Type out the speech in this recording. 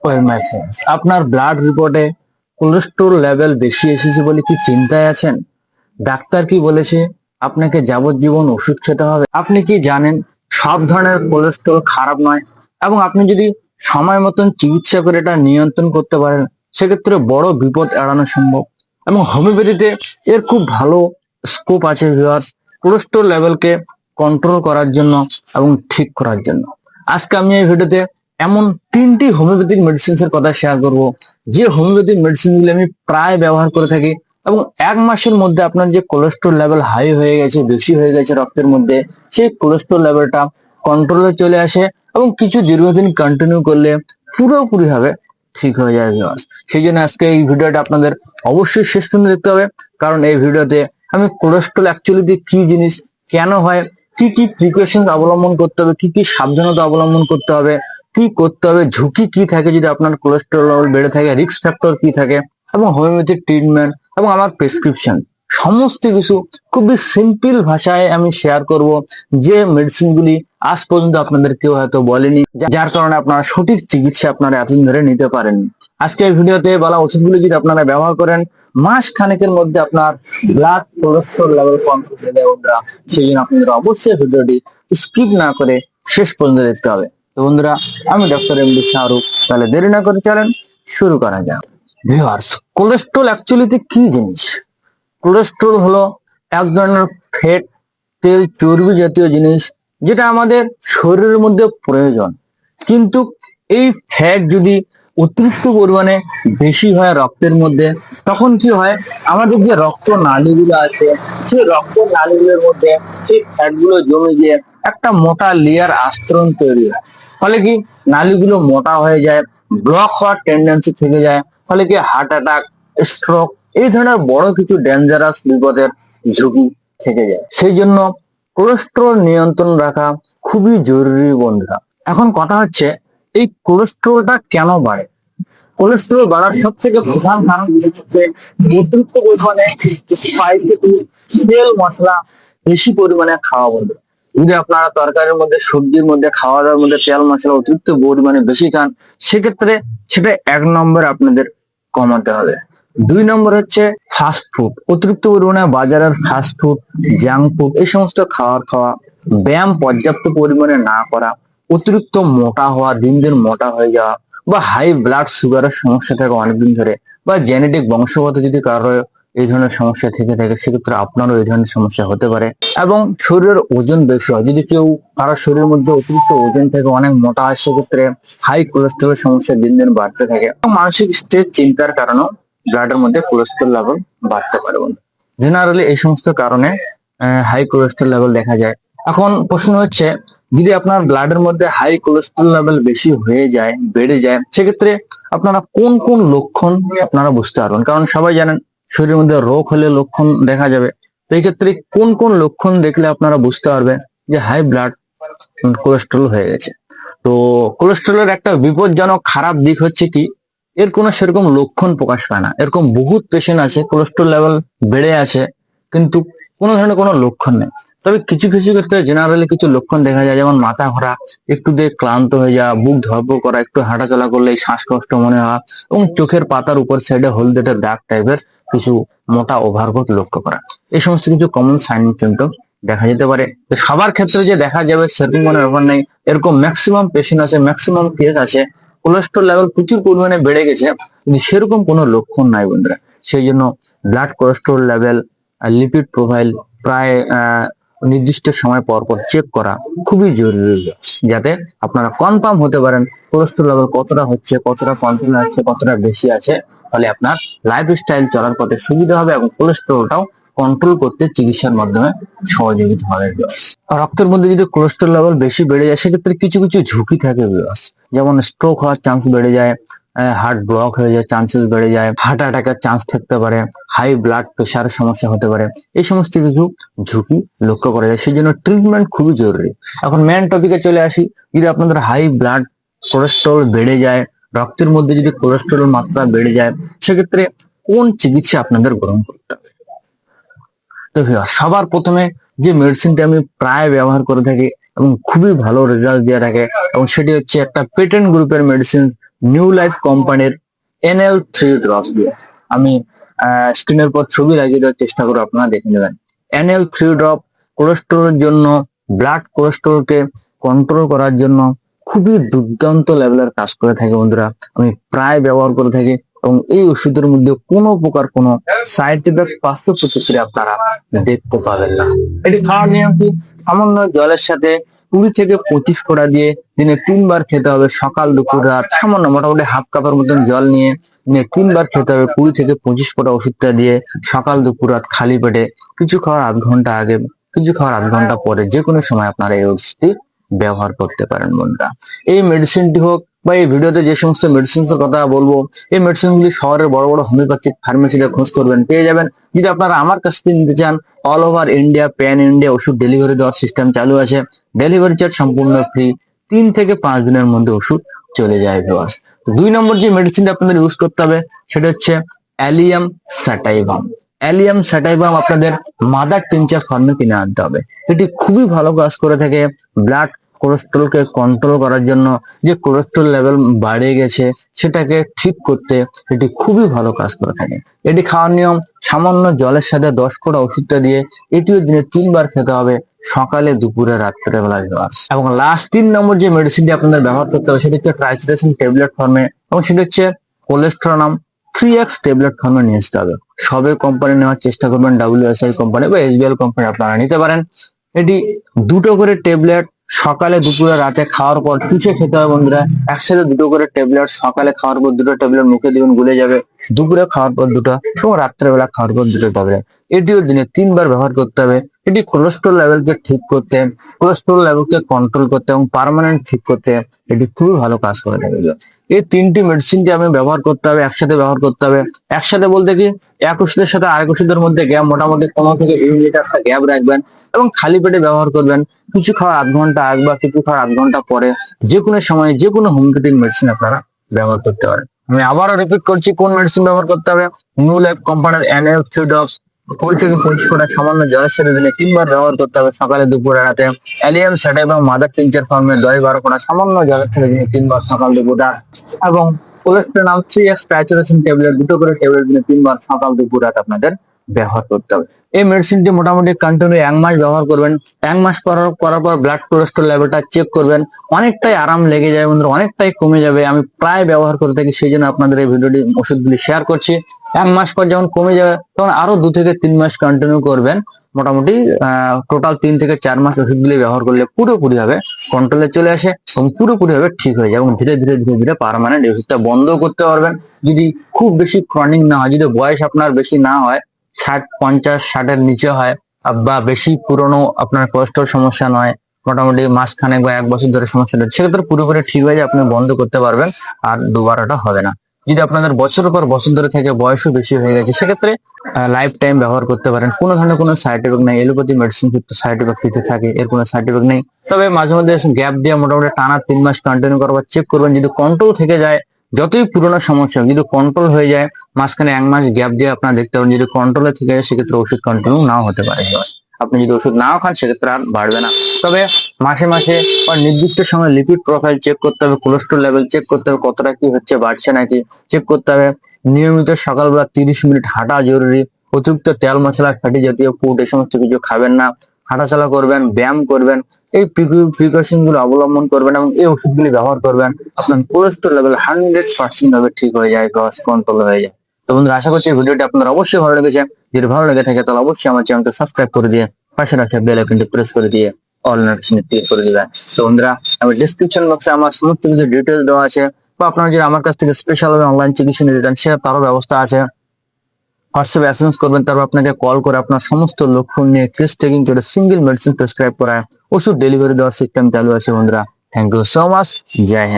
Well my friends, আপনার blood রিপোর্টে cholesterol level বেশি এসেছে বলে কি চিন্তায় আছেন? ডাক্তার কি বলেছে আপনাকে যাবজ্জীবন ওষুধ খেতে হবে? আপনি কি জানেন সব ধরনের কোলেস্টেরল খারাপ নয়, এবং আপনি যদি সময় মতন চিকিৎসা করে এটা নিয়ন্ত্রণ করতে পারেন সেক্ষেত্রে বড় বিপদ এড়ানো সম্ভব। এবং হোমিওপ্যাথিতে এর খুব ভালো স্কোপ আছে ভিউয়ার্স, কোলেস্টেরল লেভেলকে কন্ট্রোল করার জন্য এবং ঠিক করার জন্য। আজকে আমি এই ভিডিওতে এমন 3টি হোমিওপ্যাথিক মেডিসিনস এর কথা শেয়ার করব, যে হোমিওপ্যাথিক মেডিসিন গুলো আমি প্রায় ব্যবহার করে থাকি এবং 1 মাসের মধ্যে আপনার যে কোলেস্টেরল লেভেল হাই হয়ে গেছে, বেশি হয়ে গেছে রক্তের মধ্যে, সেই কোলেস্টেরল লেভেলটা কন্ট্রোলে চলে আসে এবং কিছু দীর্ঘদিন কন্টিনিউ করলে পুরোপুরি ভাবে ঠিক হয়ে যায় ভিউয়ার্স। সেই জন্য আজকে এই ভিডিওটা আপনাদের অবশ্যই শেষ পর্যন্ত দেখতে হবে, কারণ এই ভিডিওতে আমি কোলেস্টেরল অ্যাকচুয়ালি কি জিনিস, কেন হয়, কি কি প্রিকশন অবলম্বন করতে হবে, কি কি সাবধানতা অবলম্বন করতে হবে, কি করতে হবে, ঝুঁকি কি থাকে যদি আপনার কোলেস্টেরল লেভেল বেড়ে থাকে, রিস্ক ফ্যাক্টর কি থাকে, এবং হোমিওপ্যাথিক ট্রিটমেন্ট এবং আমার প্রেসক্রিপশন সমস্ত কিছু খুবই সিম্পল ভাষায় আমি শেয়ার করব, যে মেডিসিন গুলি আজ পর্যন্ত আপনাদের কেউ হয়তো বলেনি, যার কারণে আপনারা সঠিক চিকিৎসা আপনারা এতদিন ধরে নিতে পারেননি। আজকে এই ভিডিওতে বলা ওষুধগুলি যদি আপনারা ব্যবহার করেন, মাস খানেকের মধ্যে আপনার ব্লাড কোলেস্টেরল লেভেল কন্ট্রোল হয়ে যাবে বন্ধুরা। সেই জন্য আপনাদের অবশ্যই ভিডিওটি স্কিপ না করে শেষ পর্যন্ত দেখতে হবে। তো বন্ধুরা, আমি ডক্টর এমডি শাহরুখ, তাহলে দেরি না করে চলেন শুরু করা যাক। ভিউয়ার্স, কোলেস্টেরল অ্যাকচুয়ালিতে কি জিনিস? কোলেস্টেরল হলো এক ধরনের ফ্যাট, তেল, চর্বি জাতীয় জিনিস, যেটা আমাদের শরীরের মধ্যে প্রয়োজন। কিন্তু এই ফ্যাট যদি অতিরিক্ত পরিমাণে বেশি হয় রক্তের মধ্যে, তখন কি হয়, আমাদের যে রক্ত নালীগুলো আছে, সেই রক্ত নালীগুলোর মধ্যে সেই ফ্যাট গুলো জমে গিয়ে একটা মোটা লেয়ার আস্তরণ তৈরি হয়। ফলে কি, নালীগুলো মোটা হয়ে যায়, ব্লক হওয়ার টেন্ডেন্সি থেকে যায়। ফলে কি, হার্ট অ্যাটাক, স্ট্রোক, এই ধরনের বড় কিছু ডেঞ্জারাস বিপদের ঝুঁকি থেকে যায়। সেই জন্য কোলেস্টেরল নিয়ন্ত্রণ রাখা খুবই জরুরি বন্ধুরা। এখন কথা হচ্ছে, এই কোলেস্টেরলটা কেন বাড়ে? কোলেস্টেরল বাড়ার সব থেকে প্রধান কারণ হচ্ছে অতিরিক্ত পরিমাণে স্পাইসি ফুড, তেল মশলা বেশি পরিমাণে খাওয়া বন্ধু। যদি আপনারা তরকারির মধ্যে, সবজির মধ্যে, খাওয়া দাওয়ার মধ্যে তেল মশলা অতিরিক্ত পরিমাণে বেশি খান, সেক্ষেত্রে সেটা 1 নম্বর আপনাদের কমাতে হবে। 2 নম্বর হচ্ছে ফাস্ট ফুড, অতিরিক্ত পরিমাণে বাজারের ফাস্ট ফুড, জাঙ্ক ফুড, এই সমস্ত খাওয়া, ব্যায়াম পর্যাপ্ত পরিমাণে না করা, অতিরিক্ত মোটা হওয়া, দিন দিন মোটা হয়ে যাওয়া, বা হাই ব্লাড সুগারের সমস্যা থাকে অনেকদিন ধরে, বা জেনেটিক বংশগত যদি কারো এই ধরনের সমস্যা থেকে থাকে, সেক্ষেত্রে আপনারও এই ধরনের সমস্যা হতে পারে। এবং শরীরের ওজন বেশি হয়, যদি কেউ কারো শরীরের মধ্যে অতিরিক্ত ওজন থেকে অনেক মোটা হয়, সেক্ষেত্রে হাই কোলেস্টেরল সমস্যা দিন দিন বাড়তে থাকে। মানসিক স্ট্রেস, চিন্তার কারণেও ব্লাডের মধ্যে কোলেস্টেরল লেভেল বাড়তে পারে বন্ধু। জেনারেলি এই সমস্ত কারণে হাই কোলেস্টেরল লেভেল দেখা যায়। এখন প্রশ্ন হচ্ছে, যদি আপনার ব্লাডের মধ্যে হাই কোলেস্টেরল লেভেল বেশি হয়ে যায়, বেড়ে যায়, সেক্ষেত্রে আপনারা কোন কোন লক্ষণ আপনারা বুঝতে পারবেন? কারণ সবাই জানেন শরীরের মধ্যে রোগ হলে লক্ষণ দেখা যাবে। তো এই ক্ষেত্রে কোন কোন লক্ষণ দেখলে আপনারা বুঝতে পারবেন যে হাই ব্লাড কোলেস্টেরল হয়ে গেছে? তো কোলেস্টেরলের একটা বিপজ্জনক খারাপ দিক হচ্ছে কি, এর কোনো সেরকম লক্ষণ প্রকাশ পায় না। এরকম বহুত পেশেন্ট আছে কোলেস্টেরল লেভেল বেড়ে আছে কিন্তু কোনো ধরনের কোনো লক্ষণ নেই। তবে কিছু কিছু ক্ষেত্রে জেনারেলি কিছু লক্ষণ দেখা যায়, যেমন মাথা ঘোরা, একটু দিয়ে ক্লান্ত হয়ে যাওয়া, বুক ধড়ফড় করা, একটু হাঁটাচলা করলে শ্বাসকষ্ট মনে হওয়া, এবং চোখের পাতার উপর সাইডে হলদেটে দাগ টাইপের কিছু মোটা ওভারকোট লক্ষ্য করা। এই সমস্ত কিছু কমন সাইন সিমটম দেখা যেতে পারে। তো সবার ক্ষেত্রে যে দেখা যাবে সেরকম কোনো ব্যাপার নেই। এরকম ম্যাক্সিমাম পেশেন্ট আছে, ম্যাক্সিমাম কেস আছে কোলেস্টেরল লেভেল প্রচুর পরিমাণে বেড়ে গেছে কিন্তু সেরকম কোনো লক্ষণ নাই বন্ধুরা। সেই জন্য ব্লাড কোলেস্টেরল লেভেল আর লিপিড প্রোফাইল প্রায় নির্দিষ্ট সময় পর পর চেক করা খুবই জরুরি, যাতে আপনারা কনফার্ম হতে পারেন কোলেস্টেরল লেভেল কতটা হচ্ছে, কতটা কন্ট্রোল আছে, কতটা বেশি আছে। ফলে আপনার লাইফস্টাইল চলার পথে সুবিধা হবে এবং কোলেস্টেরলটাও কন্ট্রোল করতে চিকিৎসার মাধ্যমে সহযোগিতা হবে। রক্তের মধ্যে যদি কোলেস্টেরল লেভেল বেশি বেড়ে যায়, সেক্ষেত্রে কিছু কিছু ঝুঁকি থাকে, যেমন স্ট্রোক হওয়ার চান্স বেড়ে যায়, হার্ট ব্লক হয়ে যায়, চান্সেস বেড়ে যায়, হার্ট অ্যাটাকের চান্স থাকতে পারে, হাই ব্লাড প্রেশারের সমস্যা হতে পারে। এই সমস্ত কিছু ঝুঁকি লক্ষ্য করা যায়। সেই জন্য ট্রিটমেন্ট খুবই জরুরি। এখন মেন টপিকে চলে আসি, যদি আপনাদের হাই ব্লাড কোলেস্টেরল বেড়ে যায়, রক্তের মধ্যে যদি কোলেস্টেরল মাত্রা বেড়ে যায়, সেক্ষেত্রে কোন চিকিৎসা আপনাদের গ্রহণ করতে হবে? তো সবার প্রথমে যে মেডিসিনটা আমি প্রায় ব্যবহার করে থাকি এবং খুবই ভালো রেজাল্ট দিয়ে থাকে, এবং সেটি হচ্ছে একটা পেটেন্ট গ্রুপের মেডিসিন, নিউ লাইফ কোম্পানির NL3 ড্রপস দিয়ে। আমি স্ক্রিনের পর ছবি লাগিয়ে দেওয়ার চেষ্টা করবো, আপনারা দেখে নেবেন। NL3 ড্রপ কোলেস্টেরলের জন্য, ব্লাড কোলেস্টেরলকে কন্ট্রোল করার জন্য খুবই দুর্দান্ত লেভেলের কাজ করে থাকে বন্ধুরা। আমি প্রায় ব্যবহার করে থাকি এবং এই ওষুধের মধ্যে কোনো প্রকার কোনো সাইড ইফেক্ট, পার্শ্ব প্রতিক্রিয়া আপনারা দেখতে পাবেন না। এটি খাওয়ার নিয়ম কি? সামান্য জলের সাথে 20 থেকে 25 ফোঁটা দিয়ে দিনে 3 বার খেতে হবে, সকাল দুপুর রাত। সামান্য মোটামুটি হাফ কাপের মতন জল নিয়ে দিনে 3 বার খেতে হবে, 20 থেকে 25 ফোঁটা ওষুধটা দিয়ে সকাল দুপুর রাত খালি পেটে। কিছু খাওয়ার আধ ঘন্টা আগে, কিছু খাওয়ার আধ ঘন্টা পরে, যে কোনো সময় আপনারা এই ওষুধটি ব্যবহার করতে পারেন বন্ধুরা। এই মেডিসিনটি হোক বা এই ভিডিওতে যে সমস্ত মেডিসিন এর কথা বলবো, এই মেডিসিন গুলি শহরের বড় বড় হোমিওপ্যাথিক ফার্মেসিতে খোঁজ করবেন, পেয়ে যাবেন। যদি আপনারা আমার কাছ থেকে নিতে চান, all over India, pan India ওষুধ ডেলিভারি দেওয়ার সিস্টেম চালু আছে। ডেলিভারি চার্জ সম্পূর্ণ ফ্রি, 3 থেকে 5 দিনের মধ্যে ওষুধ চলে যায় ভিউয়ার্স। তো 2 নম্বর যে মেডিসিনটা আপনাদের ইউজ করতে হবে সেটা হচ্ছে অ্যালিয়াম স্যাটাইভাম। অ্যালিয়াম স্যাটাইভাম আপনাদের মাদার টিনচার ফর্মে কিনে আনতে হবে। এটি খুবই ভালো কাজ করে থাকে ব্লাড কোলেস্টেরলকে কন্ট্রোল করার জন্য। যে কোলেস্টেরল লেভেল বাড়ে গেছে সেটাকে ঠিক করতে এটি খুবই ভালো কাজ করে থাকে। এটি খাওয়ার নিয়ম, সামান্য জলের সাথে 10 ফোঁটা ওষুধটা দিয়ে এটিও দিনে 3 বার খেতে হবে, সকালে দুপুরে রাত্রে বেলা ভিউয়ার্স। এবং লাস্ট 3 নম্বর যে মেডিসিনটি আপনাদের ব্যবহার করতে হবে সেটা হচ্ছে ট্রাইসিটেশন ট্যাবলেট ফর্মে, এবং সেটা হচ্ছে কোলেস্টেরনাম 3x ট্যাবলেট ফর্মে নিয়ে আসতে হবে। সবে কোম্পানি নেওয়ার চেষ্টা করবেন, WSI কোম্পানি বা SBL কোম্পানি আপনারা নিতে পারেন। এটি 2টো করে ট্যাবলেট সকালে দুপুরে রাতে খাওয়ার পর চুষে খেতে হবে বন্ধুরা। একসাথে 2টো করে ট্যাবলেট সকালে খাওয়ার পর 2টো ট্যাবলেট মুখে দিবেন, গুলে যাবে। দুপুরে খাওয়ার পর 2টো এবং রাত্রেবেলা খাওয়ার পর 2টো ট্যাবলেট। এটিও দিনে 3 বার ব্যবহার করতে হবে। এটি কোলেস্টেরল লেভেলকে ঠিক করতে, কোলেস্টেরল লেভেলকে কন্ট্রোল করতে এবং পার্মানেন্ট ঠিক করতে এটি খুবই ভালো কাজ করে থাকে। এই 3টি মেডিসিনকে আমি ব্যবহার করতে হবে, একসাথে ব্যবহার করতে হবে। একসাথে বলতে কি, এক ওষুধের সাথে আরেক ওষুধের মধ্যে গ্যাপ মোটামুটি 15 থেকে 20 মিনিট একটা গ্যাপ রাখবেন এবং খালি পেটে ব্যবহার করবেন। কিছু খাওয়ার আধ ঘন্টা আগে বা কিছু খাওয়ার আধ ঘন্টা পরে, যে কোনো সময় যে কোনো হোমিওপ্যাথিক মেডিসিন আপনারা ব্যবহার করতে পারেন। আমি আবারও রিপিট করছি, কোন মেডিসিন ব্যবহার করতে হবে? নিউ লাইফ কোম্পানির NL3 ড্রপস 20 থেকে 25 ফোঁটা সামান্য জলের সাথে দিনে 3 বার ব্যবহার করতে হবে, সকালে দুপুরে রাতে। অ্যালিয়াম স্যাটাইভাম মাদার টিনচার ফর্মে 10-12 ফোঁটা সামান্য জলের সাথে দিনে 3 বার সকাল দুপুর রাত। এবং কোলেস্টেরনাম 3x ট্রাইসিটেশন ট্যাবলেট 2টো করে ট্যাবলেট দিনে 3 বার সকাল দুপুর রাত আপনাদের ব্যবহার করতে হবে। এই মেডিসিনটি মোটামুটি কন্টিনিউ 1 মাস ব্যবহার করবেন। 1 মাস করার পর ব্লাড কোলেস্টেরল লেভেলটা চেক করবেন। অনেকটাই আরাম লেগে যাবে বন্ধুরা, অনেকটাই কমে যাবে। আমি প্রায় ব্যবহার করে থাকি, সেই জন্য আপনাদের এই ভিডিওটি ওষুধগুলি শেয়ার করছি। 1 মাস পর যখন কমে যাবে তখন আরো 2 থেকে 3 মাস কন্টিনিউ করবেন। মোটামুটি টোটাল 3 থেকে 4 মাস ওষুধগুলি ব্যবহার করলে পুরোপুরি ভাবে কন্ট্রোলে চলে আসে এবং পুরোপুরি ভাবে ঠিক হয়ে যায় এবং ধীরে ধীরে ধীরে ধীরে পার্মানেন্ট ওষুধটা বন্ধ করতে পারবেন। যদি খুব বেশি ক্রনিক না হয়, যদি বয়স আপনার বেশি না হয়, 60, 50, 60-এর নিচে হয়, বা বেশি পুরনো আপনার কোলেস্টেরল সমস্যা নয়, মোটামুটি মাসখানেক বা 1 বছর ধরে সমস্যা হচ্ছে, সেক্ষেত্রে পুরোপুরি ঠিক হয়ে যায়, আপনি বন্ধ করতে পারবেন আর দুবার ওটা হবে না। যদি আপনাদের বছরের পর বছর ধরে থেকে বয়সও বেশি হয়ে গেছে, সেক্ষেত্রে লাইফ টাইম ব্যবহার করতে পারেন। কোনো ধরনের কোনো সাইড এফেক্ট নেই। এলোপ্যাথি মেডিসিন কিন্তু সাইড এফেক্ট কিছু থাকে, এর কোনো সাইড এফেক্ট নেই। তবে মাঝে মধ্যে গ্যাপ দিয়ে মোটামুটি টানা 3 মাস কন্টিনিউ করবার চেক করবেন। যদি কন্ট্রোল থেকে যায়, যতই পুরোনো সমস্যা যদি কন্ট্রোল হয়ে যায়, মাঝখানে 1 মাস গ্যাপ দিয়ে আপনারা দেখতে পারেন। যদি কন্ট্রোলে থেকে যায় সেক্ষেত্রে ওষুধ কন্টিনিউ নাও হতে পারে। আপনি যদি ওষুধ নাও খান সেক্ষেত্রে আর বাড়বে না। তবে মাসে মাসে বা নির্দিষ্ট সময় লিপিড প্রোফাইল চেক করতে হবে, কোলেস্টেরল লেভেল চেক করতে হবে, কতটা কি হচ্ছে, বাড়ছে নাকি চেক করতে হবে। নিয়মিত সকালবেলা 30 মিনিট হাঁটা জরুরি। অতিরিক্ত তেল মশলা, ফ্যাটি জাতীয় ফুড এই সমস্ত কিছু খাবেন না। হাঁটাচলা করবেন, ব্যায়াম করবেন, এই প্রিকশন গুলো অবলম্বন করবেন এবং এই ওষুধগুলি ব্যবহার করবেন। আপনার কোলেস্টেরল লেভেল 100% ভাবে ঠিক হয়ে যায়, কন্ট্রোল হয়ে যায়। তো বন্ধুরা, আশা করছি ভিডিওটি আপনার অবশ্যই ভালো লেগেছে। যদি ভালো লেগে থাকে তাহলে অবশ্যই আমার চ্যানেলকে সাবস্ক্রাইব করে দিয়ে পাশে রাখা বেল আইকনটি প্রেস করে দিয়ে অল নোটিফিকেশন ক্লিক করে দিবেন। তো বন্ধুরা, আমি ডেসক্রিপশন বক্সে আমার সমস্ত কিছু ডিটেইলস দেওয়া আছে, বা আপনারা যদি আমার কাছ থেকে স্পেশাল ভাবে অনলাইন চিকিৎসা নিতে চান সে তারও ব্যবস্থা আছে। হোয়াটসঅ্যাপে এসএমএস করবেন, তারপর আপনাকে কল করে আপনার সমস্ত লক্ষণ নিয়ে কেস টেকিং করে সিঙ্গেল মেডিসিন প্রেসক্রাইব করা, ওষুধ ডেলিভারি দেওয়ার সিস্টেম চালু আছে বন্ধুরা। Thank you so much. জয় হিন্দ।